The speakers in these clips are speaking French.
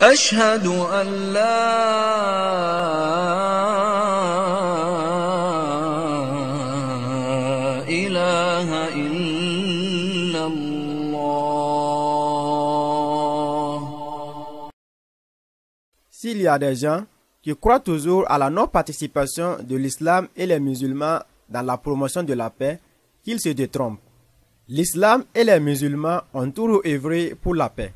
أشهد أن لا إله إلا الله. S'il y a des gens qui croient toujours à la non-participation de l'islam et les musulmans dans la promotion de la paix, qu'ils se détrompent. L'islam et les musulmans ont toujours œuvré pour la paix.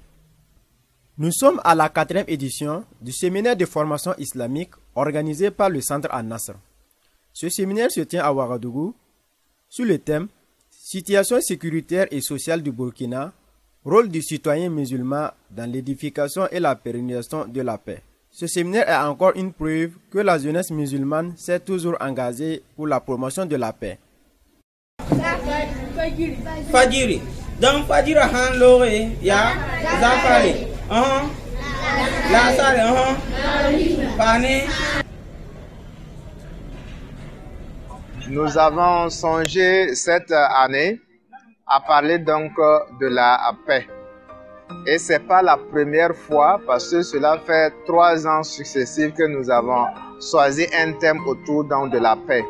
Nous sommes à la 4e édition du séminaire de formation islamique organisé par le Centre An-Nasr. Ce séminaire se tient à Ouagadougou sur le thème « Situation sécuritaire et sociale du Burkina, rôle du citoyen musulman dans l'édification et la pérennisation de la paix ». Ce séminaire est encore une preuve que la jeunesse musulmane s'est toujours engagée pour la promotion de la paix. Fajiri. Donc Fajira han lore ya zafale. La sale Pane. Nous avons songé cette année à parler donc de la paix. Et ce n'est pas la première fois parce que cela fait 3 ans successifs que nous avons choisi un thème autour donc de la paix.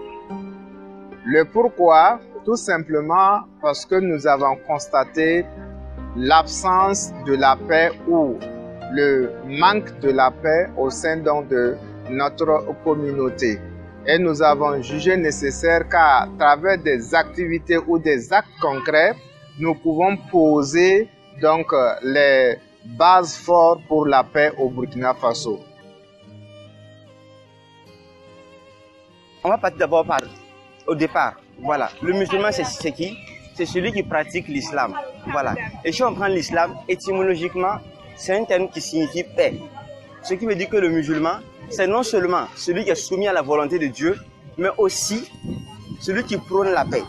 Le pourquoi? Tout simplement parce que nous avons constaté l'absence de la paix ou le manque de la paix au sein donc de notre communauté. Et nous avons jugé nécessaire qu'à travers des activités ou des actes concrets, nous pouvons poser donc les bases fortes pour la paix au Burkina Faso. On va partir d'abord au départ. Voilà, le musulman c'est qui? C'est celui qui pratique l'islam. Voilà. Et si on prend l'islam, étymologiquement, c'est un terme qui signifie paix. Ce qui veut dire que le musulman, c'est non seulement celui qui est soumis à la volonté de Dieu, mais aussi celui qui prône la paix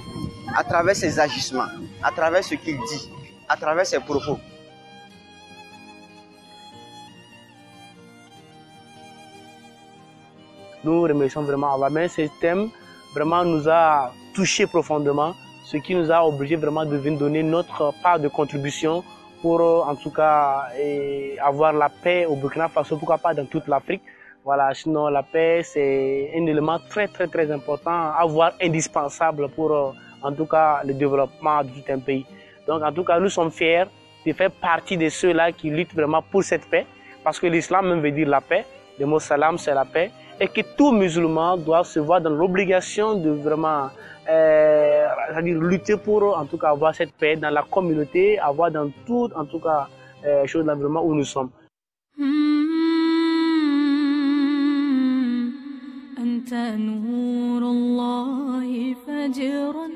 à travers ses agissements, à travers ce qu'il dit, à travers ses propos. Nous remercions vraiment Allah, mais ce thème vraiment nous a touché profondément, ce qui nous a obligé vraiment de venir donner notre part de contribution pour en tout cas avoir la paix au Burkina Faso, pourquoi pas dans toute l'Afrique. Voilà, sinon la paix c'est un élément très important à voir, indispensable pour en tout cas le développement de tout un pays. Donc en tout cas nous sommes fiers de faire partie de ceux-là qui luttent vraiment pour cette paix, parce que l'islam même veut dire la paix, le mot salam c'est la paix, et que tout musulman doit se voir dans l'obligation de vraiment c'est-à-dire lutter pour en tout cas avoir cette paix dans la communauté, avoir dans tout en tout cas chose là vraiment où nous sommes. أنت نور الله فجرا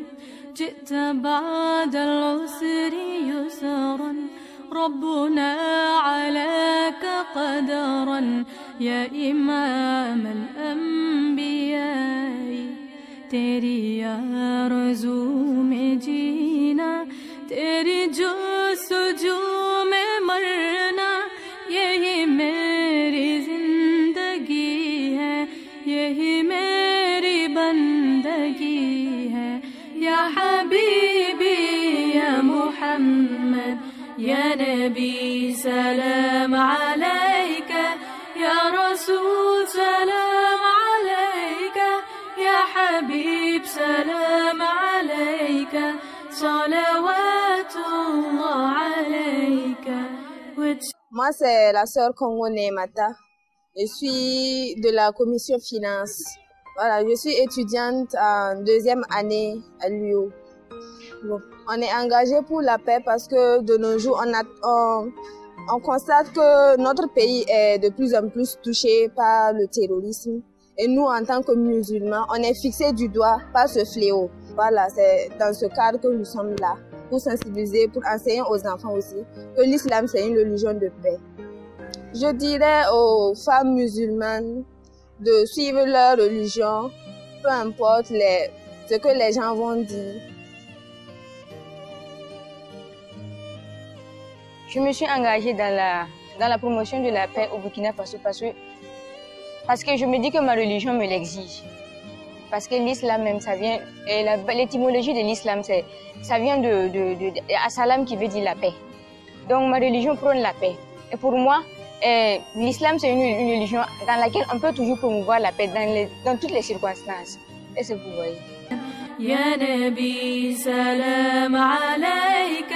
جئت بعد العسر يسرا ربنا عليك قدرا يا إمام الأنبياء तेरी आरज़ू में जीना तेरी जुस्तजू में मरना यही मेरी जिंदगी है यही मेरी बंदगी है या हबीबी या मुहम्मद या नबी सलाम अलैका या रसूल सलाम अलैका या हबीब सलाम अलैका salawatullah alayka. Moi c'est la sœur Kongo Neemata. Je suis de la commission finance. Voilà, je suis étudiante en 2e année à l'UO. Bon, on est engagé pour la paix parce que de nos jours on constate que notre pays est de plus en plus touché par le terrorisme. Et nous, en tant que musulmans, on est fixés du doigt par ce fléau. Voilà, c'est dans ce cadre que nous sommes là, pour sensibiliser, pour enseigner aux enfants aussi que l'islam, c'est une religion de paix. Je dirais aux femmes musulmanes de suivre leur religion, peu importe ce que les gens vont dire. Je me suis engagée dans la promotion de la paix au Burkina Faso parce que je me dis que ma religion me l'exige. Parce que l'islam même, ça vient, l'étymologie de l'islam, ça vient de As-Salam qui veut dire la paix. Donc ma religion prône la paix. Et pour moi, l'islam, c'est une religion dans laquelle on peut toujours promouvoir la paix dans toutes les circonstances. Est-ce que vous voyez? يا نبي سلام عليك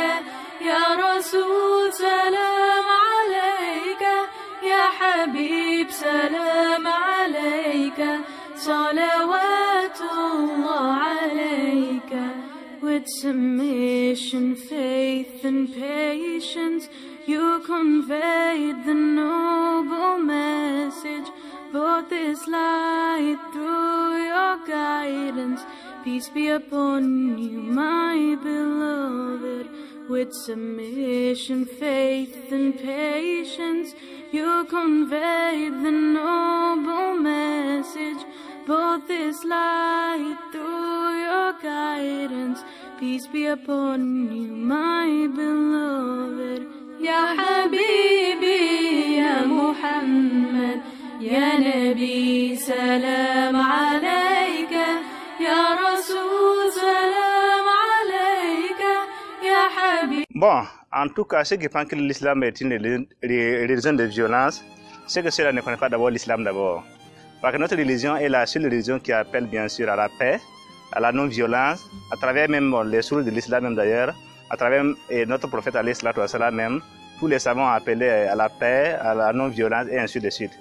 يا رسول سلام عليك يا حبيب سلام عليك صلوات الله عليك. With submission, faith and patience, you conveyed the noble message. Brought this light through your guidance. Peace be upon you, my beloved. With submission, faith and patience, you conveyed the noble message. Brought this light through your guidance. Peace be upon you, my beloved. Ya Habibi, Ya Muhammad, Ya Nabi, salam alayka, Ya Rasoul, salam alayka, Ya Habib. Bon, en tout cas, ceux qui pensent que l'islam est une religion de violence, c'est que cela ne connaît pas d'abord l'islam d'abord. Parce que notre religion est la seule religion qui appelle bien sûr à la paix, à la non-violence, à travers même les sources de l'islam même d'ailleurs, à travers notre prophète alayhi salatu wa salam même, tous les savants ont appelé à la paix, à la non-violence et ainsi de suite.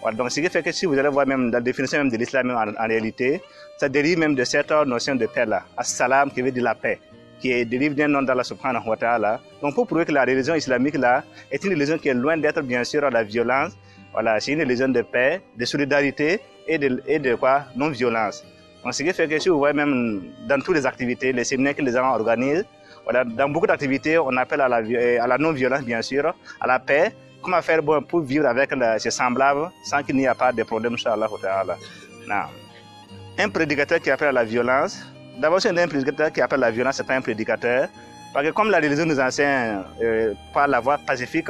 Voilà, donc ce qui fait que si vous allez voir même la définition même de l'islam en réalité, ça dérive même de cette notion de paix là, as-salam qui veut dire la paix, qui dérive d'un nom d'Allah subhanahu wa ta'ala. Donc pour prouver que la religion islamique là est une religion qui est loin d'être bien sûr la violence, voilà, c'est une religion de paix, de solidarité et de quoi, non-violence. Donc ce qui fait que si vous voyez même dans toutes les activités, les séminaires que les gens organisent, voilà, dans beaucoup d'activités, on appelle à la non-violence bien sûr, à la paix, comment faire bon, pour vivre avec ses semblables sans qu'il n'y ait pas de problème, inshallah ta'ala. Un prédicateur qui appelle à la violence, d'abord c'est un prédicateur qui appelle à la violence, c'est pas un prédicateur, parce que comme la religion nous enseigne par la voie pacifique,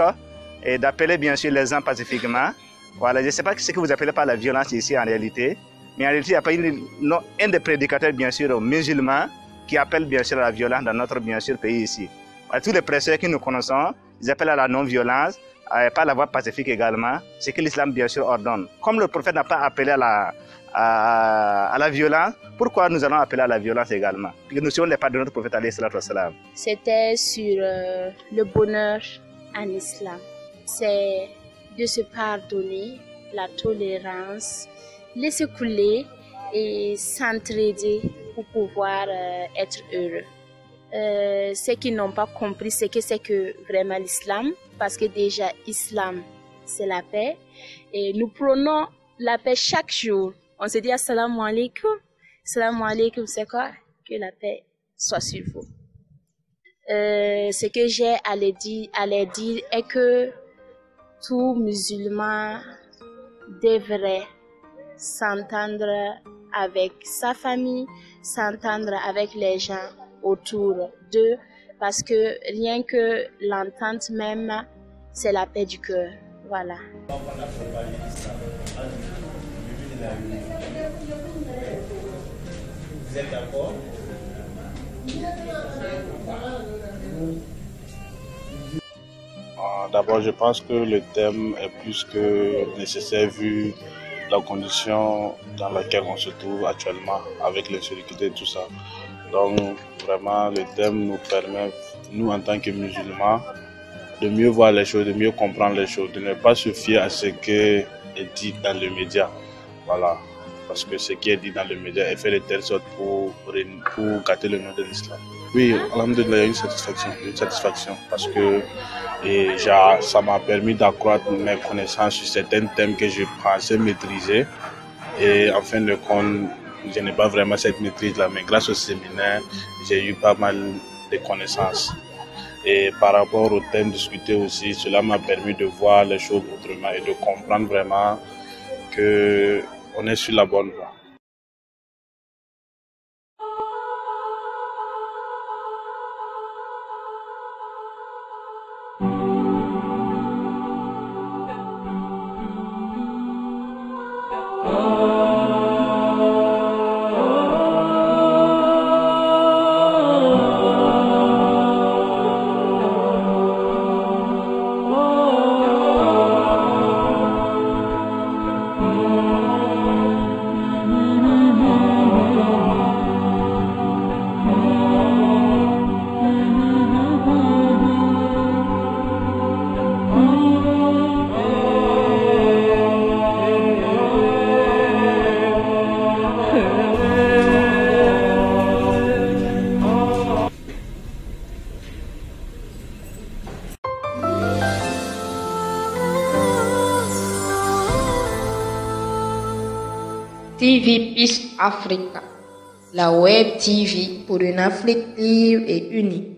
et d'appeler bien sûr les gens pacifiquement. Voilà, je ne sais pas ce que vous appelez par la violence ici en réalité, mais en réalité il n'y a pas un des prédicateurs bien sûr musulmans qui appelle bien sûr à la violence dans notre bien sûr pays ici. Voilà, tous les prêcheurs que nous connaissons, ils appellent à la non-violence, par la voie pacifique également, c'est que l'islam bien sûr ordonne. Comme le prophète n'a pas appelé à la violence, pourquoi nous allons appeler à la violence également? Parce que nous suivons les pas de notre prophète alayhi salatu wa salam. C'était sur le bonheur en islam. C'est de se pardonner, la tolérance, laisser couler et s'entraider pour pouvoir être heureux. Ceux qui n'ont pas compris ce que c'est que vraiment l'islam, parce que déjà l'islam c'est la paix et nous prenons la paix chaque jour. On se dit assalamu alaikum. Assalamu alaikum, c'est quoi? Que la paix soit sur vous. Ce que j'ai à leur dire est que tout musulman devrait s'entendre avec sa famille, s'entendre avec les gens autour d'eux, parce que rien que l'entente même, c'est la paix du cœur. Voilà. Vous êtes d'accord? D'abord, je pense que le thème est plus que nécessaire vu la condition dans laquelle on se trouve actuellement avec l'insécurité et tout ça. Donc, vraiment, le thème nous permet, nous en tant que musulmans, de mieux voir les choses, de mieux comprendre les choses, de ne pas se fier à ce qui est dit dans les médias. Voilà. Parce que ce qui est dit dans les médias est fait de telle sorte pour gâter le nom de l'islam. Oui, alhamdoulilah, il y a une satisfaction parce que ça m'a permis d'accroître mes connaissances sur certains thèmes que je pensais maîtriser. Et en fin de compte, je n'ai pas vraiment cette maîtrise-là, mais grâce au séminaire, j'ai eu pas mal de connaissances. Et par rapport au thème discuté aussi, cela m'a permis de voir les choses autrement et de comprendre vraiment qu'on est sur la bonne voie. TV Peace Africa, la web TV pour une Afrique libre et unie.